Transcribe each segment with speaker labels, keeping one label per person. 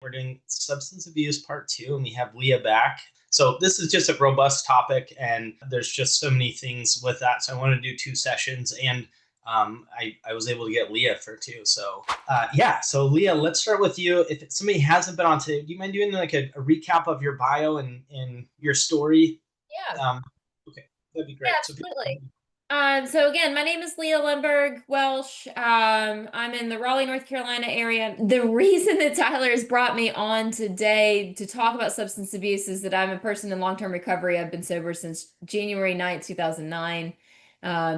Speaker 1: We're doing substance abuse part two, and we have Leah back. So this is just a robust topic, and there's just so many things with that. So I want to do two sessions, and I was able to get Leah for two. So yeah, so Leah, let's start with you. If somebody hasn't been on today, do you mind doing like a recap of your bio and your story?
Speaker 2: Yeah,
Speaker 1: Um, okay, that'd be
Speaker 2: yeah,
Speaker 1: great. So
Speaker 2: absolutely. So again, my name is Leah Lemberg Welsh. I'm in the Raleigh, North Carolina area. The reason that Tyler has brought me on today to talk about substance abuse is that I'm a person in long-term recovery. I've been sober since January 9th, 2009,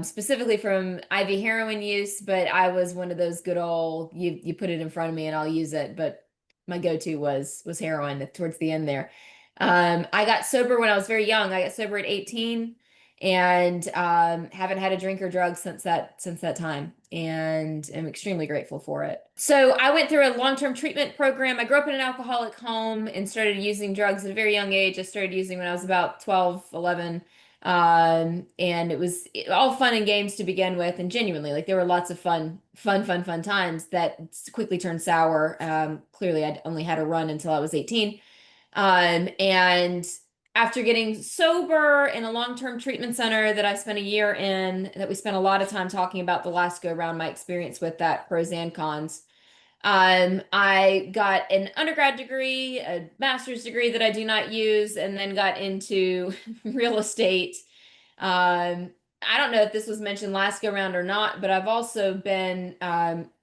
Speaker 2: specifically from IV heroin use, but I was one of those good old, you put it in front of me and I'll use it, but my go-to was heroin towards the end there. I got sober when I was very young. I got sober at 18 and haven't had a drink or drug since that time, and am extremely grateful for it. So I went through a long-term treatment program. I grew up in an alcoholic home and started using drugs at a very young age. I started using when I was about 12, 11. And it was all fun and games to begin with, and genuinely, like there were lots of fun times that quickly turned sour. Clearly I'd only had a run until I was 18. And after getting sober in a long-term treatment center that I spent a year in, that we spent a lot of time talking about the last go around, my experience with that, pros and cons. I got an undergrad degree, a master's degree that I do not use, and then got into real estate. I don't know if this was mentioned last go around or not, but I've also been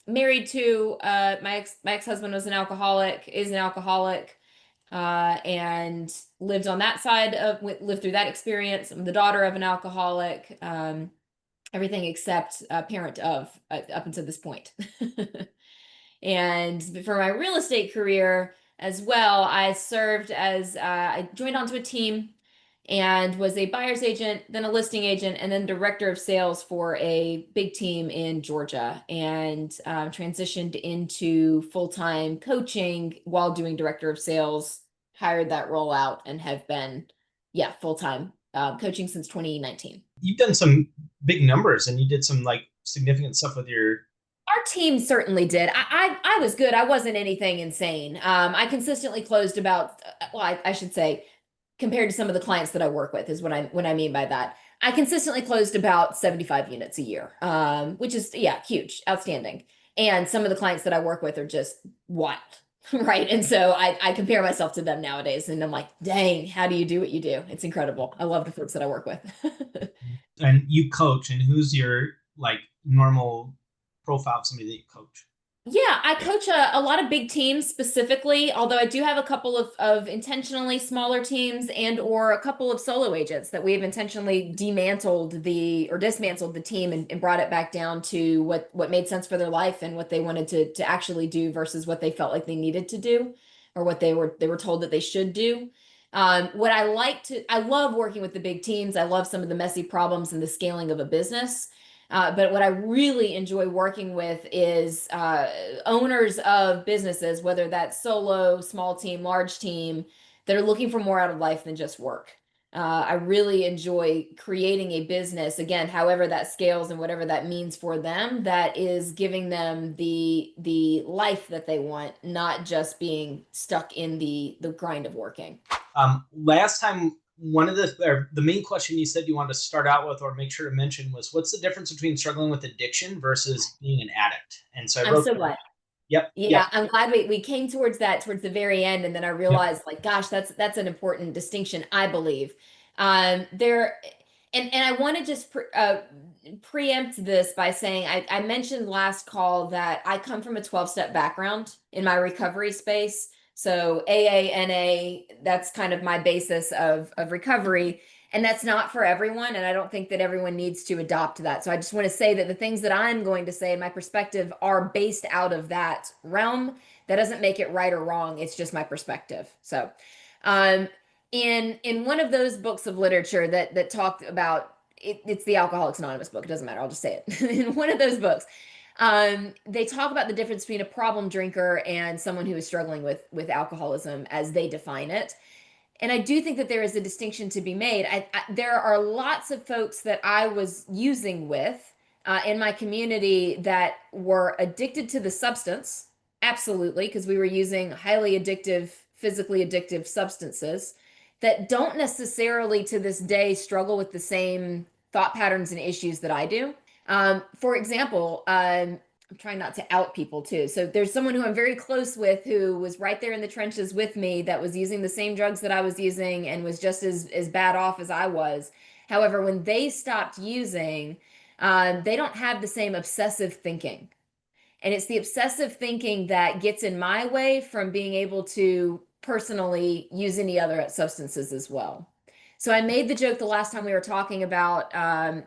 Speaker 2: married to my ex-husband was an alcoholic, is an alcoholic, and lived on that side of lived through that experience. I'm the daughter of an alcoholic, everything except a parent of up until this point. And for my real estate career as well, I served as I joined onto a team and was a buyer's agent, then a listing agent, and then director of sales for a big team in Georgia, and transitioned into full-time coaching while doing director of sales, hired that role out, and have been, yeah, full-time coaching since 2019.
Speaker 1: you've done some big numbers, and you did some like significant stuff with your.
Speaker 2: Our team certainly did. I was good. I wasn't anything insane. I consistently closed about, well, I should say, compared to some of the clients that I work with is what I mean by that. I consistently closed about 75 units a year, which is, yeah, huge, outstanding. And some of the clients that I work with are just wild, right? And so I compare myself to them nowadays, and I'm like, dang, how do you do what you do? It's incredible. I love the folks that I work with.
Speaker 1: And you coach, and who's your like normal profile of somebody that you coach?
Speaker 2: Yeah, I coach a lot of big teams specifically, although I do have a couple of intentionally smaller teams and or a couple of solo agents that we've intentionally dismantled the team and brought it back down to what made sense for their life and what they wanted to actually do versus what they felt like they needed to do or what they were told that they should do. I love working with the big teams. I love some of the messy problems and the scaling of a business. But what I really enjoy working with is owners of businesses, whether that's solo, small team, large team, that are looking for more out of life than just work. I really enjoy creating a business, again, however that scales and whatever that means for them, that is giving them the life that they want, not just being stuck in the grind of working.
Speaker 1: Last time, one of the main question you said you wanted to start out with or make sure to mention was what's the difference between struggling with addiction versus being an addict? And so I
Speaker 2: I'm
Speaker 1: wrote,
Speaker 2: so glad.
Speaker 1: yep,
Speaker 2: Yeah,
Speaker 1: yep,
Speaker 2: I'm glad we came towards that towards the very end, and then I
Speaker 1: yep.
Speaker 2: realized, like, gosh, that's an important distinction, I believe. There, and I want to just preempt this by saying I mentioned last call that I come from a 12-step background in my recovery space. So AA, NA, that's kind of my basis of recovery. And that's not for everyone. And I don't think that everyone needs to adopt that. So I just want to say that the things that I'm going to say in my perspective are based out of that realm. That doesn't make it right or wrong. It's just my perspective. So, um, in one of those books of literature that talked about it's the Alcoholics Anonymous book. It doesn't matter. I'll just say it. In one of those books, they talk about the difference between a problem drinker and someone who is struggling with alcoholism as they define it. And I do think that there is a distinction to be made. There are lots of folks that I was using with in my community that were addicted to the substance Absolutely, because we were using highly addictive, physically addictive substances that don't necessarily to this day struggle with the same thought patterns and issues that I do. For example, I'm trying not to out people too. So there's someone who I'm very close with who was right there in the trenches with me that was using the same drugs that I was using and was just as bad off as I was. However, when they stopped using, they don't have the same obsessive thinking. And it's the obsessive thinking that gets in my way from being able to personally use any other substances as well. So I made the joke the last time we were talking about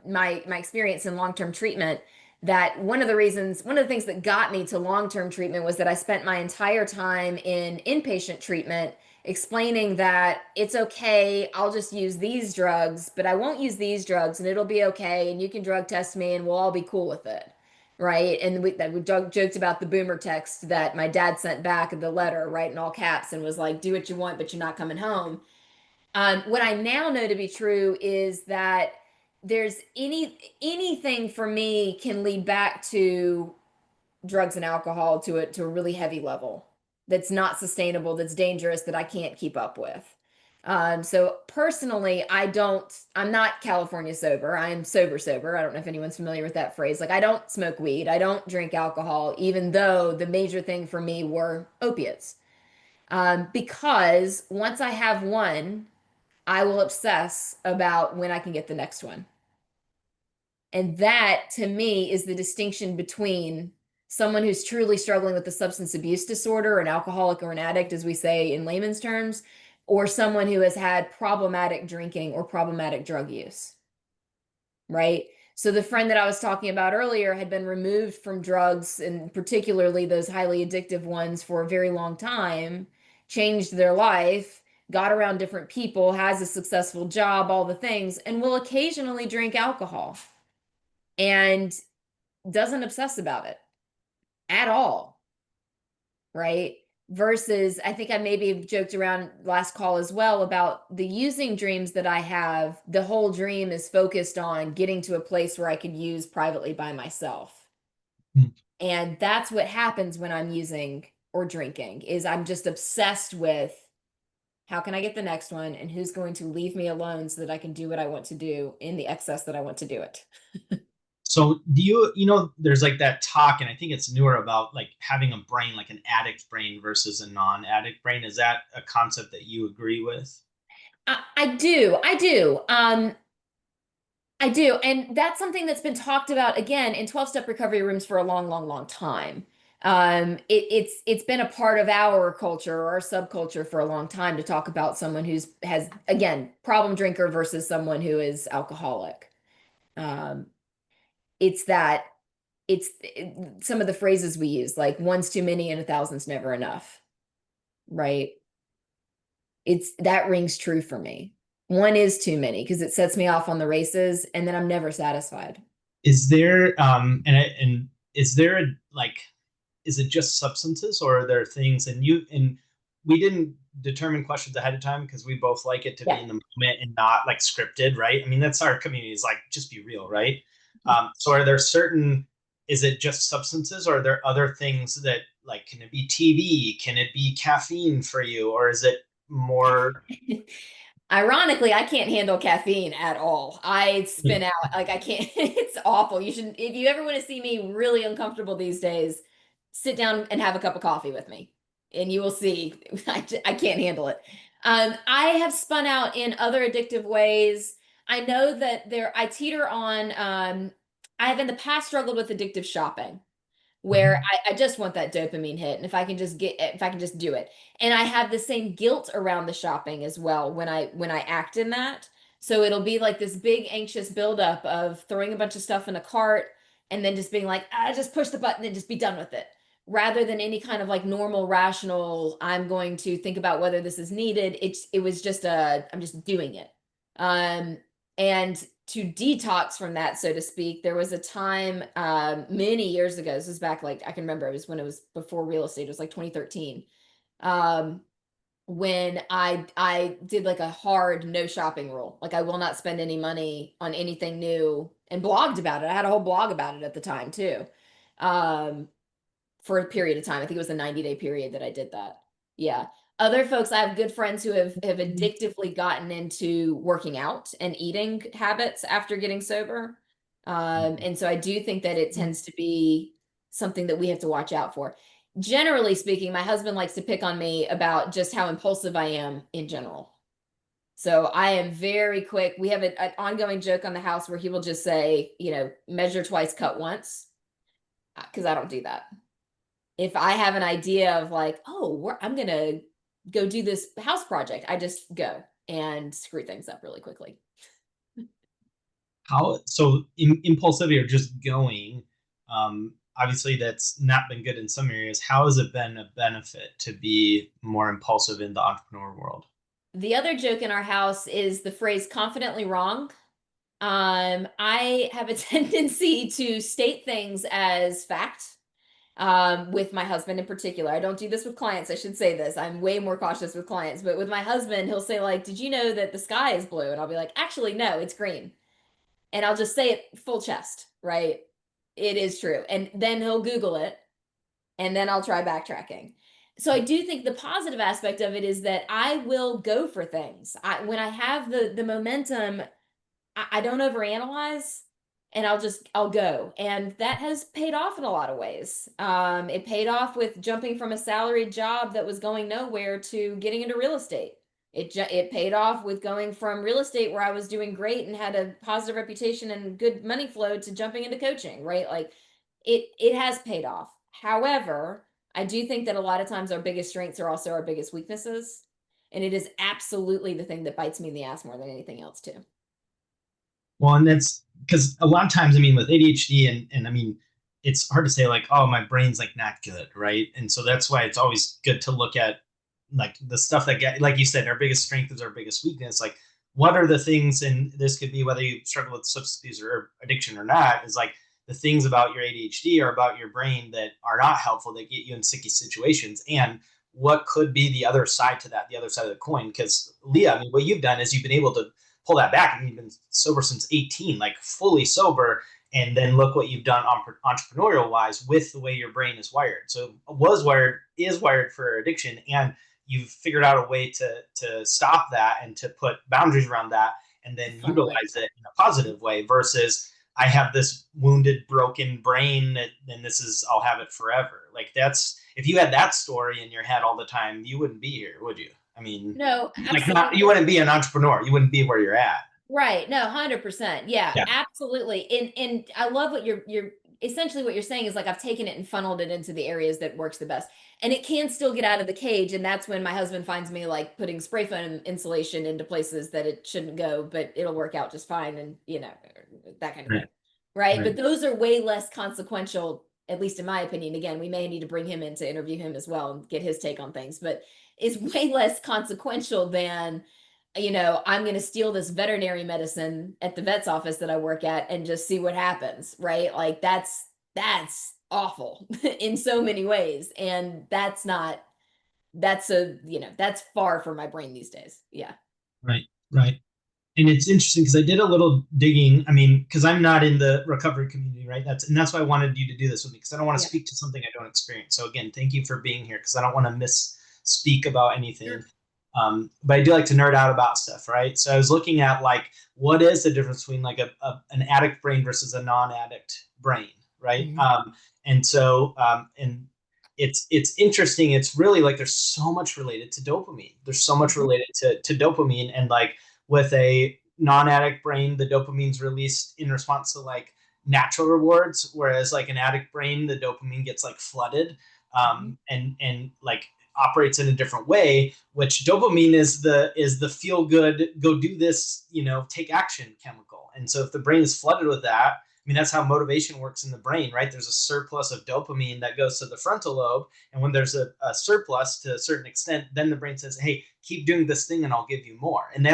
Speaker 2: my experience in long-term treatment that one of the things that got me to long-term treatment was that I spent my entire time in inpatient treatment explaining that it's okay, I'll just use these drugs, but I won't use these drugs and it'll be okay, and you can drug test me and we'll all be cool with it. Right. And we joked about the boomer text that my dad sent back in the letter, right, in all caps, and was like, do what you want, but you're not coming home. What I now know to be true is that there's anything for me can lead back to drugs and alcohol to a really heavy level that's not sustainable, that's dangerous, that I can't keep up with. So personally, I'm not California sober. I am sober sober. I don't know if anyone's familiar with that phrase. Like I don't smoke weed. I don't drink alcohol, even though the major thing for me were opiates. Because once I have one, I will obsess about when I can get the next one. And that to me is the distinction between someone who's truly struggling with a substance abuse disorder, an alcoholic or an addict, as we say in layman's terms, or someone who has had problematic drinking or problematic drug use, right? So the friend that I was talking about earlier had been removed from drugs, and particularly those highly addictive ones, for a very long time, changed their life, got around different people, has a successful job, all the things, and will occasionally drink alcohol and doesn't obsess about it at all, right? Versus, I think I maybe joked around last call as well about the using dreams that I have. The whole dream is focused on getting to a place where I could use privately by myself.
Speaker 1: Mm.
Speaker 2: And that's what happens when I'm using or drinking is I'm just obsessed with how can I get the next one and who's going to leave me alone so that I can do what I want to do in the excess that I want to do it.
Speaker 1: So do there's like that talk, and I think it's newer about like having a brain, like an addict brain versus a non-addict brain. Is that a concept that you agree with?
Speaker 2: I do. I do. I do. And that's something that's been talked about again in 12-step recovery rooms for a long, long, long time. It's been a part of our culture or our subculture for a long time to talk about someone who's has again problem drinker versus someone who is alcoholic. Um, it's that some of the phrases we use like one's too many and a thousand's never enough, right? It's that rings true for me. One is too many because it sets me off on the races and then I'm never satisfied.
Speaker 1: Is there and is there like is it just substances, or are there things, and we didn't determine questions ahead of time because we both like it to be
Speaker 2: Yeah.
Speaker 1: in the moment and not like scripted, right? I mean, that's our community, is like just be real, right? So are there certain, is it just substances, or are there other things that, like, can it be TV, can it be caffeine for you, or is it more?
Speaker 2: Ironically, I can't handle caffeine at all. I spin out. Like I can't, it's awful. You should, if you ever want to see me really uncomfortable these days, sit down and have a cup of coffee with me and you will see I can't handle it. I have spun out in other addictive ways. I know that I teeter on, I have in the past struggled with addictive shopping where
Speaker 1: Mhm.
Speaker 2: I just want that dopamine hit. And if I can just do it. And I have the same guilt around the shopping as well when I act in that. So it'll be like this big anxious buildup of throwing a bunch of stuff in a cart and then just being like, I just push the button and just be done with it. Rather than any kind of like normal, rational, I'm going to think about whether this is needed. It was just I'm just doing it. And to detox from that, so to speak, there was a time many years ago. This was back like I can remember it was when it was before real estate. It was like 2013. Um, when I did like a hard no shopping rule. Like I will not spend any money on anything new and blogged about it. I had a whole blog about it at the time too. Um, for a period of time. I think it was a 90-day period that I did that. Yeah. Other folks, I have good friends who have addictively gotten into working out and eating habits after getting sober. And so I do think that it tends to be something that we have to watch out for. Generally speaking, my husband likes to pick on me about just how impulsive I am in general. So I am very quick. We have an ongoing joke on the house where he will just say, measure twice, cut once, because I don't do that. If I have an idea of like, oh, I'm going to go do this house project, I just go and screw things up really quickly.
Speaker 1: How so impulsivity or just going? Obviously, that's not been good in some areas. How has it been a benefit to be more impulsive in the entrepreneur world?
Speaker 2: The other joke in our house is the phrase confidently wrong. I have a tendency to state things as fact, with my husband in particular. I don't do this with clients. I should say this. I'm way more cautious with clients, but with my husband, he'll say like, did you know that the sky is blue? And I'll be like, actually, no, it's green. And I'll just say it full chest, right? It is true. And then he'll Google it, and then I'll try backtracking. So I do think the positive aspect of it is that I will go for things. When I have the momentum, I don't overanalyze, and I'll go. And that has paid off in a lot of ways. It paid off with jumping from a salaried job that was going nowhere to getting into real estate. It paid off with going from real estate where I was doing great and had a positive reputation and good money flow to jumping into coaching, right? Like it has paid off. However, I do think that a lot of times our biggest strengths are also our biggest weaknesses. And it is absolutely the thing that bites me in the ass more than anything else, too.
Speaker 1: Well, and that's because a lot of times, I mean, with ADHD and I mean, it's hard to say like, oh, my brain's like not good, right? And so that's why it's always good to look at like the stuff that get, like you said, our biggest strength is our biggest weakness. Like, what are the things, and this could be whether you struggle with substance abuse or addiction or not, is like the things about your ADHD or about your brain that are not helpful that get you in sticky situations, and what could be the other side to that, the other side of the coin. Because Leah, I mean, what you've done is you've been able to pull that back. I mean, you've been sober since 18, like fully sober. And then look what you've done entrepreneurial wise with the way your brain is wired. So is wired for addiction. And you've figured out a way to stop that and to put boundaries around that and then utilize it in a positive way versus I have this wounded, broken brain and this is, I'll have it forever. Like that's, if you had that story in your head all the time, you wouldn't be here, would you? I mean,
Speaker 2: No,
Speaker 1: like
Speaker 2: absolutely.
Speaker 1: you wouldn't be an entrepreneur. You wouldn't be where you're at.
Speaker 2: Right. No, 100%. Yeah,
Speaker 1: Yeah.
Speaker 2: absolutely. And I love what you're essentially what you're saying is like I've taken it and funneled it into the areas that works the best. And it can still get out of the cage. And that's when my husband finds me like putting spray foam insulation into places that it shouldn't go, but it'll work out just fine and that kind of
Speaker 1: Right.
Speaker 2: thing. Right.
Speaker 1: Right.
Speaker 2: But those are way less consequential, at least in my opinion. Again, we may need to bring him in to interview him as well and get his take on things, but it's way less consequential than I'm going to steal this veterinary medicine at the vet's office that I work at and just see what happens, right? Like that's awful in so many ways. And that's far from my brain these days. Yeah.
Speaker 1: Right. Right. And it's interesting because I did a little digging. I mean, because I'm not in the recovery community, right? That's why I wanted you to do this with me because I don't want to
Speaker 2: Yeah.
Speaker 1: speak to something I don't experience. So again, thank you for being here because I don't want to misspeak about anything.
Speaker 2: Sure.
Speaker 1: But I do like to nerd out about stuff, right? So I was looking at like what is the difference between like an addict brain versus a non-addict brain, right?
Speaker 2: Mhm.
Speaker 1: And so and it's interesting. It's really like there's so much related to dopamine. There's so much
Speaker 2: Mhm.
Speaker 1: related to dopamine, and like with a non-addict brain, the dopamine's released in response to like natural rewards, whereas like an addict brain, the dopamine gets like flooded
Speaker 2: Mhm.
Speaker 1: and like operates in a different way. Which dopamine is the feel good, go do this, take action chemical. And so if the brain is flooded with that, I mean that's how motivation works in the brain, right? There's a surplus of dopamine that goes to the frontal lobe, and when there's a surplus to a certain extent, then the brain says, "Hey, keep doing this thing, and I'll give you more." And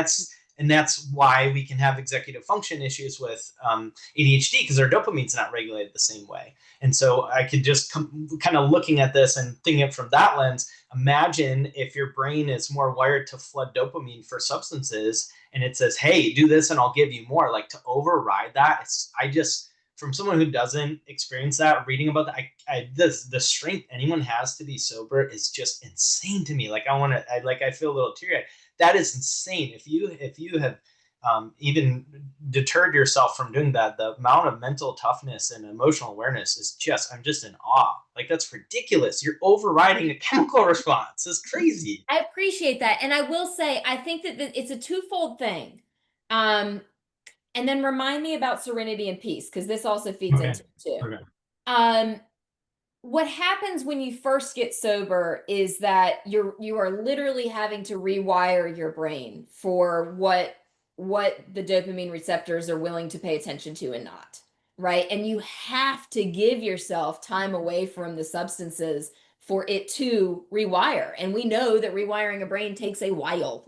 Speaker 1: that's why we can have executive function issues with ADHD because our dopamine's not regulated the same way. And so I could just kind of looking at this and thinking it from that lens. Imagine if your brain is more wired to flood dopamine for substances, and it says, "Hey, do this, and I'll give you more." Like to override that, from someone who doesn't experience that, reading about that, the strength anyone has to be sober is just insane to me. Like I feel a little teary eyed. That is insane. If you have even deterred yourself from doing that, the amount of mental toughness and emotional awareness is just, I'm just in awe. Like, that's ridiculous. You're overriding a chemical response. It's crazy.
Speaker 2: I appreciate that. And I will say, I think that it's a twofold thing. Um, and then remind me about serenity and peace, because this also feeds
Speaker 1: Okay.
Speaker 2: into it too.
Speaker 1: Okay.
Speaker 2: Um, what happens when you first get sober is that you are literally having to rewire your brain for what the dopamine receptors are willing to pay attention to and not, right? And you have to give yourself time away from the substances for it to rewire. And we know that rewiring a brain takes a while.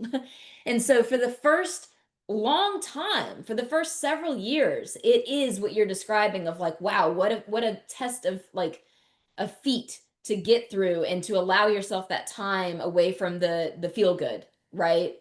Speaker 2: And so for the first long time, for the first several years, it is what you're describing of like, wow, what a test of like a feat to get through and to allow yourself that time away from the feel good, right?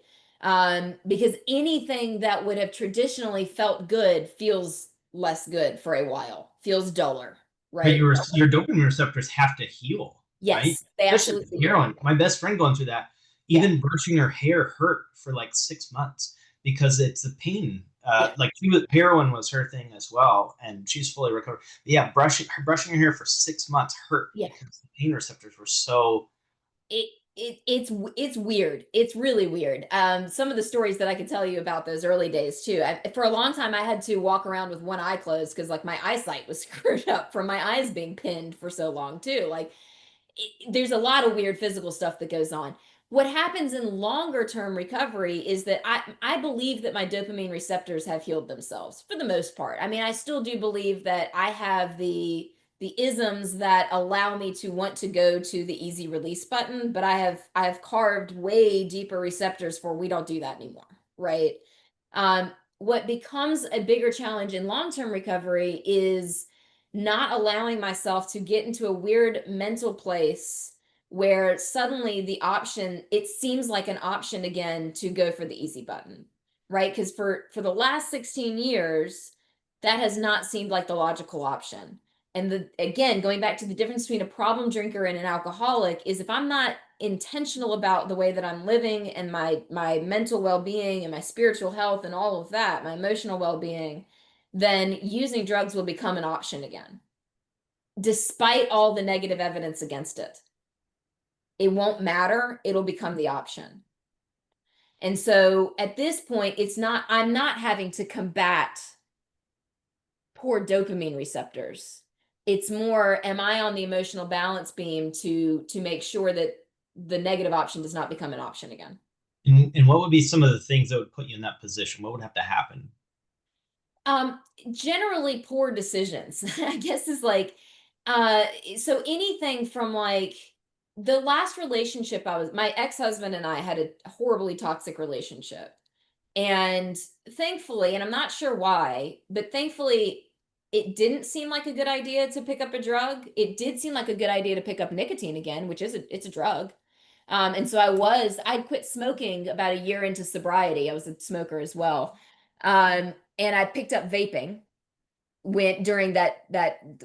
Speaker 2: Because anything that would have traditionally felt good feels less good for a while, feels duller,
Speaker 1: But
Speaker 2: right?
Speaker 1: your dopamine receptors have to heal, right?
Speaker 2: Yes, they
Speaker 1: Especially with
Speaker 2: absolutely do.
Speaker 1: heroin. My best friend going through that.
Speaker 2: Yeah,
Speaker 1: Even brushing her hair hurt for like 6 months because it's the pain.
Speaker 2: yeah,
Speaker 1: Like heroin was her thing as well, and she's fully recovered. But yeah, brushing her hair for 6 months hurt
Speaker 2: yeah.
Speaker 1: because the pain receptors were so.
Speaker 2: it it's weird. It's really weird. Some of the stories that I could tell you about those early days too. For a long time, I had to walk around with one eye closed because like my eyesight was screwed up from my eyes being pinned for so long too. Like there's a lot of weird physical stuff that goes on. What happens in longer term recovery is that I believe that my dopamine receptors have healed themselves for the most part. I mean, I still do believe that I have the isms that allow me to want to go to the easy release button, but I have carved way deeper receptors for we don't do that anymore, right? What becomes a bigger challenge in long-term recovery is not allowing myself to get into a weird mental place where suddenly the option, it seems like an option again to go for the easy button, right? Because for the last 16 years, that has not seemed like the logical option. And again, going back to the difference between a problem drinker and an alcoholic is if I'm not intentional about the way that I'm living and my mental well-being and my spiritual health and all of that, my emotional well-being, then using drugs will become an option again, despite all the negative evidence against it. It won't matter, it'll become the option. And so at this point, I'm not having to combat poor dopamine receptors. It's more, am I on the emotional balance beam to make sure that the negative option does not become an option again?
Speaker 1: And what would be some of the things that would put you in that position? What would have to happen?
Speaker 2: Um, Generally poor decisions, I guess is like, uh, so anything from like the last relationship my ex-husband and I had a horribly toxic relationship. And thankfully, and I'm not sure why, but thankfully it didn't seem like a good idea to pick up a drug. It did seem like a good idea to pick up nicotine again, which is it's a drug. And so I'd quit smoking about a year into sobriety. I was a smoker as well. And I picked up vaping went during that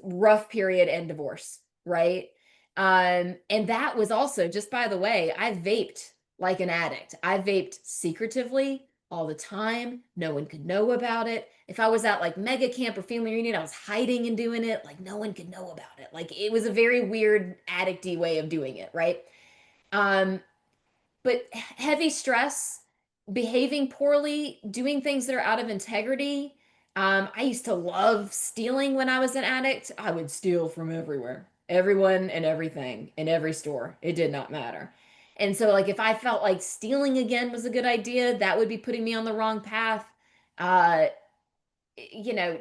Speaker 2: rough period and divorce, right? And that was also, just by the way, I vaped like an addict. I vaped secretively all the time. No one could know about it. If I was at like mega camp or family reunion, I was hiding and doing it. Like no one could know about it. Like it was a very weird addicty way of doing it, right? Um, but heavy stress, behaving poorly, doing things that are out of integrity. I used to love stealing when I was an addict. I would steal from everywhere, everyone and everything in every store. It did not matter. And so, like, if I felt like stealing again was a good idea, that would be putting me on the wrong path. Uh,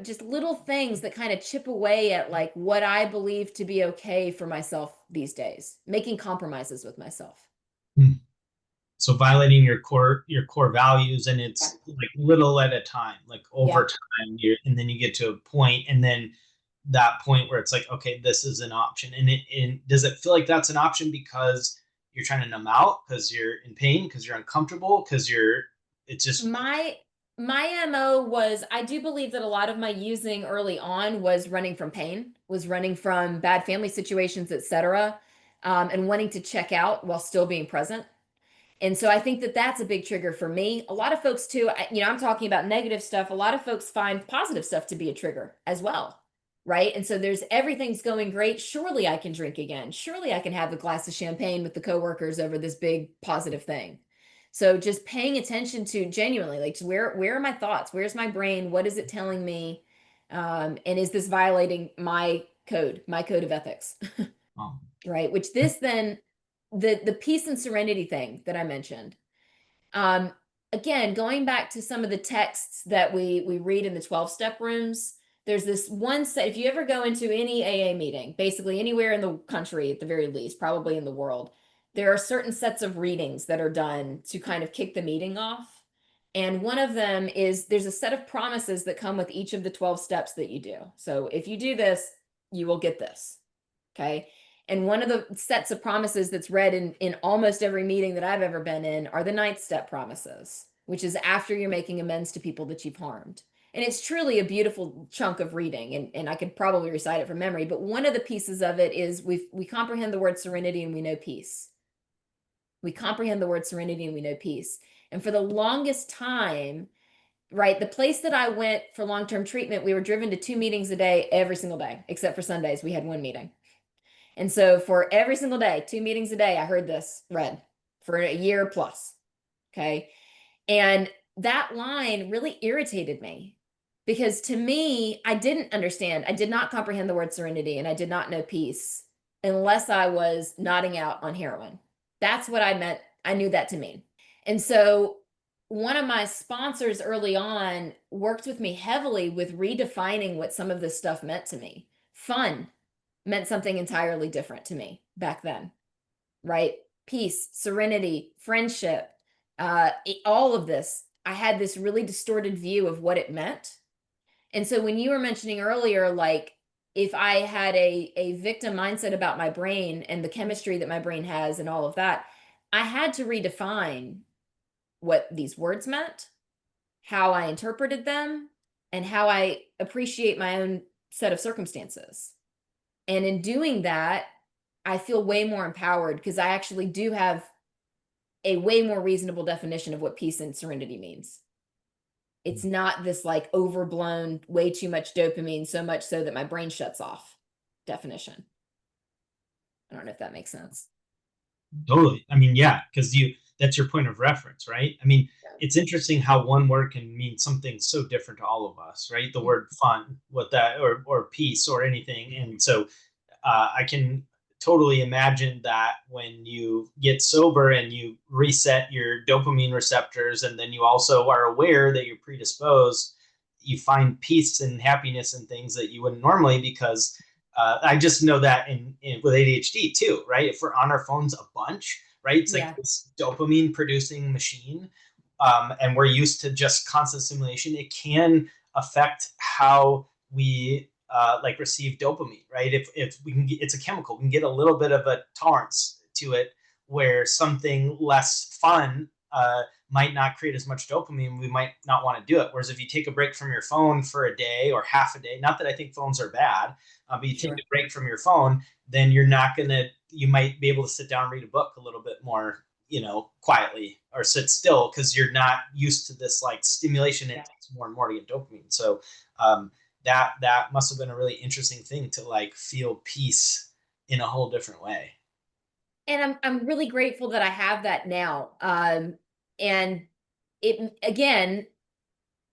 Speaker 2: just little things that kind of chip away at like what I believe to be okay for myself these days, making compromises with myself.
Speaker 1: Hmm. So violating your core values, and
Speaker 2: Yeah.
Speaker 1: it's like little at a time, like
Speaker 2: Yeah.
Speaker 1: over time, and then you get to a point, and then that point where it's like, okay, this is an option, and does it feel like that's an option because you're trying to numb out, because you're in pain, because you're uncomfortable, because it's just.
Speaker 2: My My MO was, I do believe that a lot of my using early on was running from pain, was running from bad family situations, etc., and wanting to check out while still being present. And so I think that that's a big trigger for me. A lot of folks too, I'm talking about negative stuff. A lot of folks find positive stuff to be a trigger as well, right? And so there's everything's going great. Surely I can drink again. Surely I can have a glass of champagne with the coworkers over this big positive thing. So just paying attention to genuinely, like, where are my thoughts? Where's my brain? What is it telling me? And is this violating my code of ethics?
Speaker 1: Um,
Speaker 2: Right? Which this then the peace and serenity thing that I mentioned. Um, Again, going back to some of the texts that we read in the 12-step rooms, there's this one set. If you ever go into any AA meeting, basically anywhere in the country at the very least, probably in the world, there are certain sets of readings that are done to kind of kick the meeting off. And one of them is there's a set of promises that come with each of the 12 steps that you do. So if you do this, you will get this. Okay. And one of the sets of promises that's read in almost every meeting that I've ever been in are the ninth step promises, which is after you're making amends to people that you've harmed. And it's truly a beautiful chunk of reading, and I could probably recite it from memory. But one of the pieces of it is we comprehend the word serenity and we know peace. We comprehend the word serenity and we know peace. And for the longest time, right, the place that I went for long-term treatment, we were driven to 2 meetings a day every single day, except for Sundays. We had one meeting. And so for every single day, 2 meetings a day, I heard this read for a year plus. Okay. And that line really irritated me because to me, I didn't understand. I did not comprehend the word serenity and I did not know peace unless I was nodding out on heroin. That's what I meant. I knew that to mean. And so one of my sponsors early on worked with me heavily with redefining what some of this stuff meant to me. Fun meant something entirely different to me back then, right? Peace, serenity, friendship, all of this. I had this really distorted view of what it meant. And so when you were mentioning earlier, like if I had a victim mindset about my brain and the chemistry that my brain has and all of that, I had to redefine what these words meant, how I interpreted them, and how I appreciate my own set of circumstances. And in doing that, I feel way more empowered because I actually do have a way more reasonable definition of what peace and serenity means. It's not this like overblown, way too much dopamine, so much so that my brain shuts off definition. I don't know if that makes sense.
Speaker 1: Totally. I mean, yeah, because that's your point of reference, right? I mean, it's interesting how one word can mean something so different to all of us, right? The word fun, what that, or peace, or anything. And so I can totally imagine that when you get sober and you reset your dopamine receptors, and then you also are aware that you're predisposed, you find peace and happiness in things that you wouldn't normally because I just know that with ADHD too, right? If we're on our phones a bunch, right? It's like
Speaker 2: Yeah.
Speaker 1: this dopamine producing machine, and we're used to just constant stimulation. It can affect how we like receive dopamine, right? If we can, it's a chemical. We can get a little bit of a tolerance to it, where something less fun might not create as much dopamine. We might not want to do it. Whereas if you take a break from your phone for a day or half a day, not that I think phones are bad, but you take
Speaker 2: Sure.
Speaker 1: a break from your phone, then you're not gonna. You might be able to sit down and read a book a little bit more, quietly, or sit still because you're not used to this like stimulation. It
Speaker 2: Yeah.
Speaker 1: takes more and more to get dopamine. So that must have been a really interesting thing to like feel peace in a whole different way.
Speaker 2: And I'm really grateful that I have that now. And it again,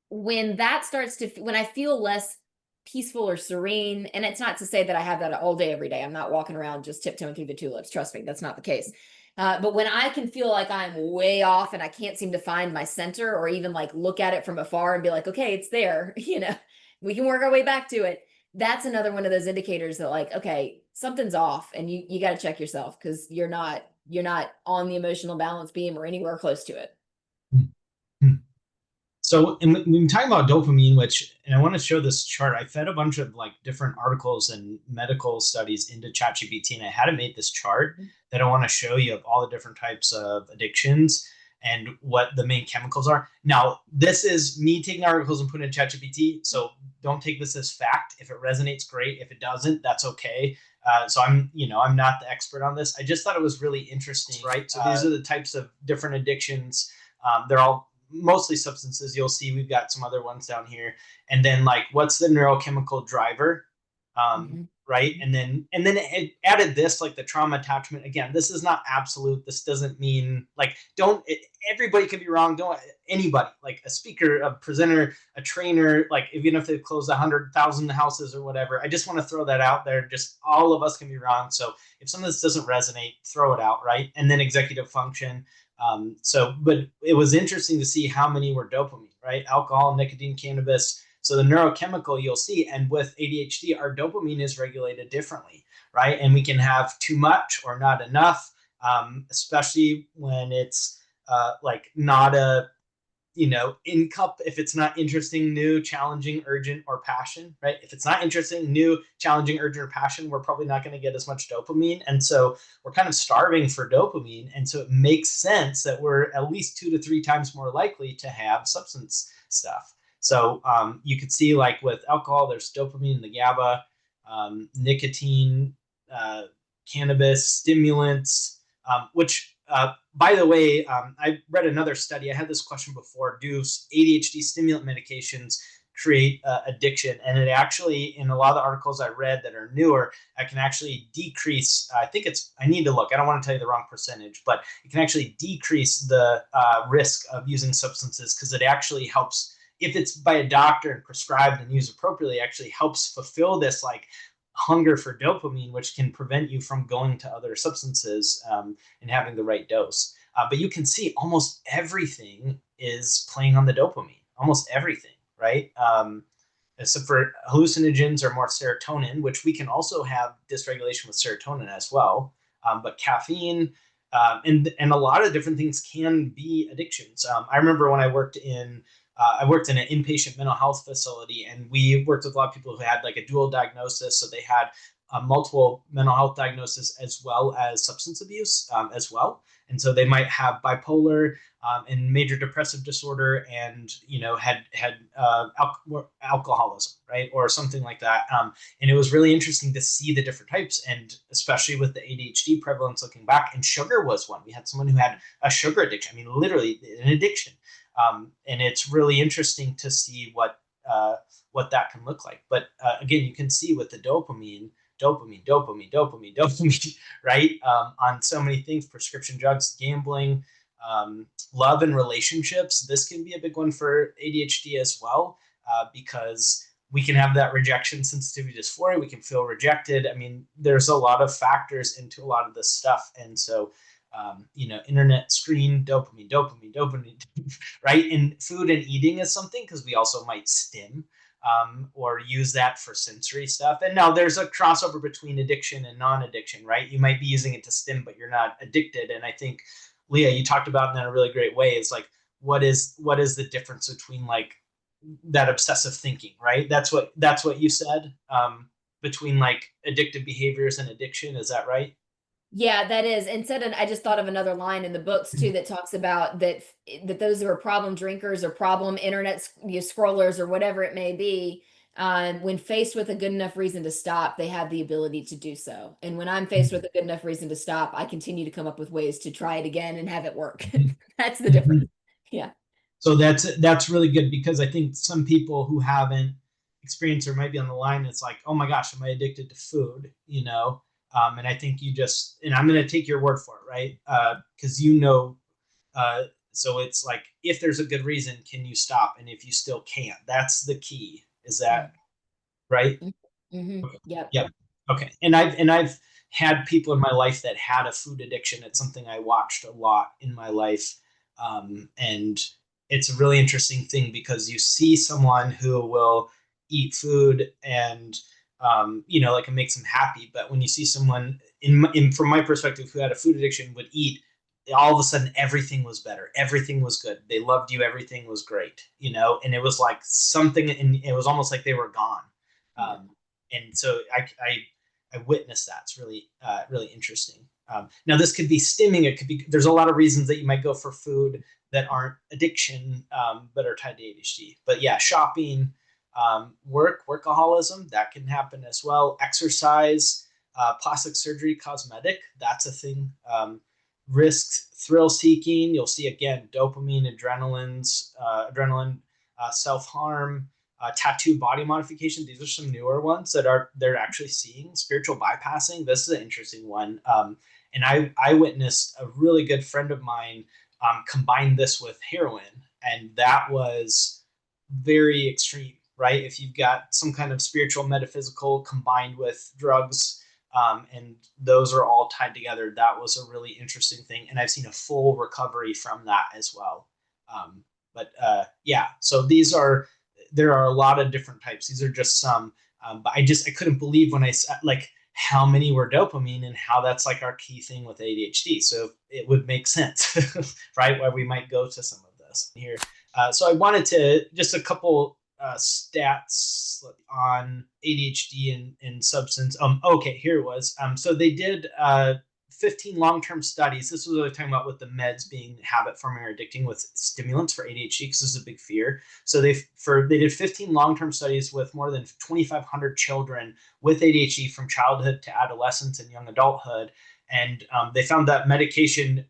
Speaker 2: when I feel less peaceful or serene, and it's not to say that I have that all day every day. I'm not walking around just tiptoeing through the tulips. Trust me, that's not the case. But when I can feel like I'm way off and I can't seem to find my center or even like look at it from afar and be like, okay, it's there, we can work our way back to it. That's another one of those indicators that like, okay, something's off and you got to check yourself because you're not on the emotional balance beam or anywhere close to it.
Speaker 1: So, and when we're talking about dopamine, and I want to show this chart, I fed a bunch of like different articles and medical studies into ChatGPT, and I had it make this chart that I want to show you of all the different types of addictions. and what the main chemicals are. Now, this is me taking articles and putting in ChatGPT, so don't take this as fact. If it resonates, great. If it doesn't, that's okay. So I'm not the expert on this. I just thought it was really interesting, right? So these are the types of different addictions. They're all mostly substances. You'll see we've got some other ones down here. And then like, what's the neurochemical driver?
Speaker 2: Mm-hmm.
Speaker 1: Right. And then it added this, like the trauma attachment. Again, this is not absolute. This doesn't mean like, everybody can be wrong. Don't anybody, like a speaker, a presenter, a trainer, like even if they close 100,000 houses or whatever. I just want to throw that out there. Just all of us can be wrong. So if some of this doesn't resonate, throw it out. Right. And then executive function. But it was interesting to see how many were dopamine, right? Alcohol, nicotine, cannabis. So the neurochemical you'll see, and with ADHD, our dopamine is regulated differently, right? And we can have too much or not enough, especially when it's like not a, in cup, if it's not interesting, new, challenging, urgent, or passion, right? If it's not interesting, new, challenging, urgent, or passion, we're probably not going to get as much dopamine. And so we're kind of starving for dopamine. And so it makes sense that we're at least 2 to 3 times more likely to have substance stuff. So you could see like with alcohol, there's dopamine, the GABA, nicotine, cannabis, stimulants, which by the way, I read another study. I had this question before. Do ADHD stimulant medications create addiction? And it actually, in a lot of the articles I read that are newer, I can actually decrease. I need to look. I don't want to tell you the wrong percentage, but it can actually decrease the risk of using substances because it actually helps. If it's by a doctor and prescribed and used appropriately, it actually helps fulfill this like hunger for dopamine, which can prevent you from going to other substances and having the right dose. But you can see almost everything is playing on the dopamine, almost everything, right? Except for hallucinogens or more serotonin, which we can also have dysregulation with serotonin as well. But caffeine and a lot of different things can be addictions. I remember when I worked in an inpatient mental health facility, and we worked with a lot of people who had like a dual diagnosis. So they had multiple mental health diagnosis as well as substance abuse as well. And so they might have bipolar and major depressive disorder, and had alcoholism, right, or something like that. And it was really interesting to see the different types, and especially with the ADHD prevalence looking back. And sugar was one. We had someone who had a sugar addiction. I mean, literally an addiction. And it's really interesting to see what that can look like. But again, you can see with the dopamine, right? On so many things, prescription drugs, gambling, love and relationships. This can be a big one for ADHD as well, because we can have that rejection sensitivity dysphoria. We can feel rejected. I mean, there's a lot of factors into a lot of this stuff. And so internet screen, dopamine, right? And food and eating is something because we also might stim or use that for sensory stuff. And now there's a crossover between addiction and non-addiction, right? You might be using it to stim, but you're not addicted. And I think, Leah, you talked about in a really great way. It's like, what is the difference between like that obsessive thinking, right? That's what you said, between like addictive behaviors and addiction. Is that right?
Speaker 2: Yeah, that is. I just thought of another line in the books too that talks about that those who are problem drinkers or problem internet scrollers or whatever it may be, when faced with a good enough reason to stop, they have the ability to do so. And when I'm faced with a good enough reason to stop, I continue to come up with ways to try it again and have it work. That's the difference. Yeah.
Speaker 1: So that's really good, because I think some people who haven't experienced or might be on the line, it's like, oh my gosh, am I addicted to food? And I think and I'm going to take your word for it, right? Because so it's like, if there's a good reason, can you stop? And if you still can't, that's the key. Is that right?
Speaker 2: Mm-hmm. Yep.
Speaker 1: Yep. Okay. And I've had people in my life that had a food addiction. It's something I watched a lot in my life. And it's a really interesting thing, because you see someone who will eat food and like it makes them happy. But when you see someone from my perspective, who had a food addiction, would eat, all of a sudden everything was better, everything was good, they loved you, everything was great, and it was like something, and it was almost like they were gone.
Speaker 2: Yeah.
Speaker 1: And so I witnessed that. It's really really interesting. Now, this could be stimming. It could be, there's a lot of reasons that you might go for food that aren't addiction, but are tied to ADHD. But yeah, shopping, workaholism, that can happen as well. Exercise, plastic surgery, cosmetic, that's a thing. Risk, thrill seeking, you'll see again, dopamine, adrenaline, self harm, tattoo, body modification. These are some newer ones that they're actually seeing. Spiritual bypassing. This is an interesting one. And I witnessed a really good friend of mine combine this with heroin, and that was very extreme, right? If you've got some kind of spiritual, metaphysical combined with drugs, and those are all tied together, that was a really interesting thing. And I've seen a full recovery from that as well. Yeah, so there are a lot of different types. These are just some, but I couldn't believe when I said like how many were dopamine and how that's like our key thing with ADHD. So it would make sense, right? Why we might go to some of this here. So I wanted to just a couple stats on ADHD and substance. Okay, here it was. So they did 15 long-term studies. This was what I was talking about with the meds being habit forming or addicting with stimulants for ADHD, because this is a big fear. So they did 15 long-term studies with more than 2,500 children with ADHD from childhood to adolescence and young adulthood, and they found that medication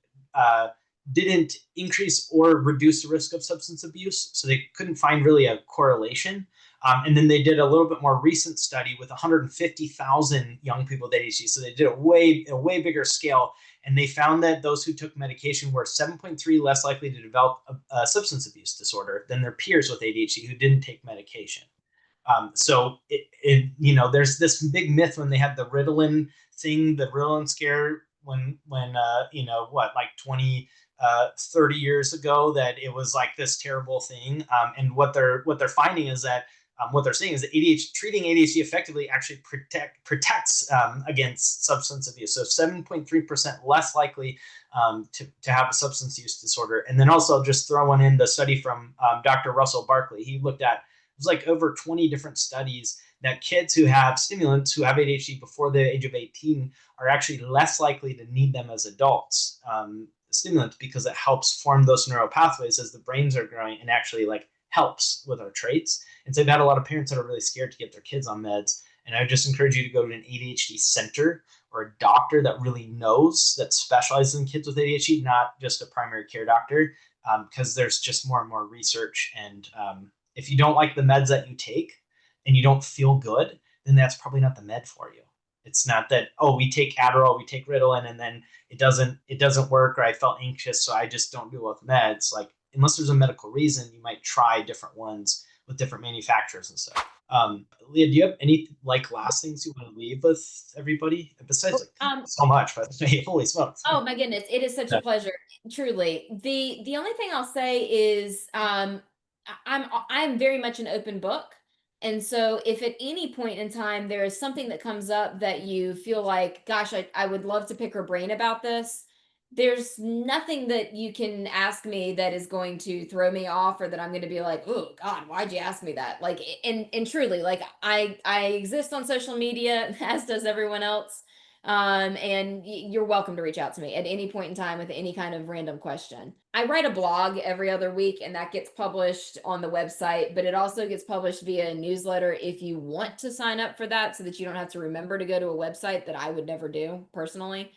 Speaker 1: didn't increase or reduce the risk of substance abuse. So they couldn't find really a correlation. And then they did a little bit more recent study with 150,000 young people with ADHD. So they did a way bigger scale. And they found that those who took medication were 7.3 less likely to develop a substance abuse disorder than their peers with ADHD who didn't take medication. So there's this big myth when they had the Ritalin thing, the Ritalin scare when like 30 years ago, that it was like this terrible thing. And what they're finding is that what they're saying is that treating ADHD effectively actually protects against substance abuse. So 7.3% less likely to have a substance use disorder. And then also just throwing in the study from Dr. Russell Barkley. He looked at, it was like over 20 different studies that kids who have stimulants, who have ADHD before the age of 18, are actually less likely to need them as adults. Stimulants, because it helps form those neural pathways as the brains are growing, and actually like helps with our traits. And so I've had a lot of parents that are really scared to get their kids on meds. And I would just encourage you to go to an ADHD center or a doctor that really knows, that specializes in kids with ADHD, not just a primary care doctor, because there's just more and more research. And if you don't like the meds that you take and you don't feel good, then that's probably not the med for you. It's not that, oh, we take Adderall, we take Ritalin, and then it doesn't work, or I felt anxious, so I just don't do well with meds. Like, unless there's a medical reason, you might try different ones with different manufacturers and stuff. Leah, do you have any like last things you want to leave with everybody? Besides, like, thank you so much, but holy smokes.
Speaker 2: Oh my goodness, it is such a pleasure. Truly. The only thing I'll say is I'm very much an open book. And so if at any point in time there is something that comes up that you feel like, gosh, I would love to pick her brain about this, there's nothing that you can ask me that is going to throw me off, or that I'm going to be like, oh God, why'd you ask me that? Like, and truly, like I exist on social media, as does everyone else. And you're welcome to reach out to me at any point in time with any kind of random question. I write a blog every other week, and that gets published on the website, but it also gets published via a newsletter if you want to sign up for that, so that you don't have to remember to go to a website, that I would never do personally.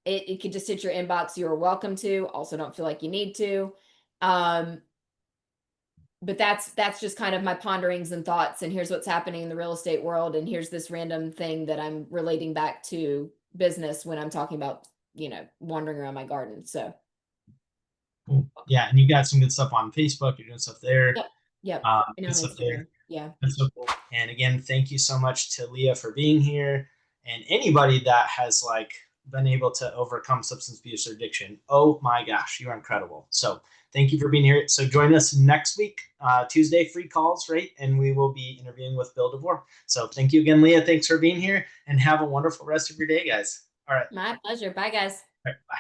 Speaker 2: It could just hit your inbox. You're welcome to. Also, don't feel like you need to. But that's just kind of my ponderings and thoughts. And here's what's happening in the real estate world. And here's this random thing that I'm relating back to business when I'm talking about, wandering around my garden. So.
Speaker 1: Cool. Yeah, and you got some good stuff on Facebook. You're doing stuff there.
Speaker 2: Yep. And
Speaker 1: Good
Speaker 2: on
Speaker 1: stuff
Speaker 2: Instagram.
Speaker 1: there.
Speaker 2: Yeah.
Speaker 1: That's so cool. And again, thank you so much to Leah for being here, and anybody that has like been able to overcome substance abuse or addiction. Oh my gosh, you are incredible. So thank you for being here. So join us next week, Tuesday, free calls, right? And we will be interviewing with Bill DeVore. So thank you again, Leah. Thanks for being here, and have a wonderful rest of your day, guys. All right.
Speaker 2: My pleasure. Bye, guys.
Speaker 1: All right. Bye.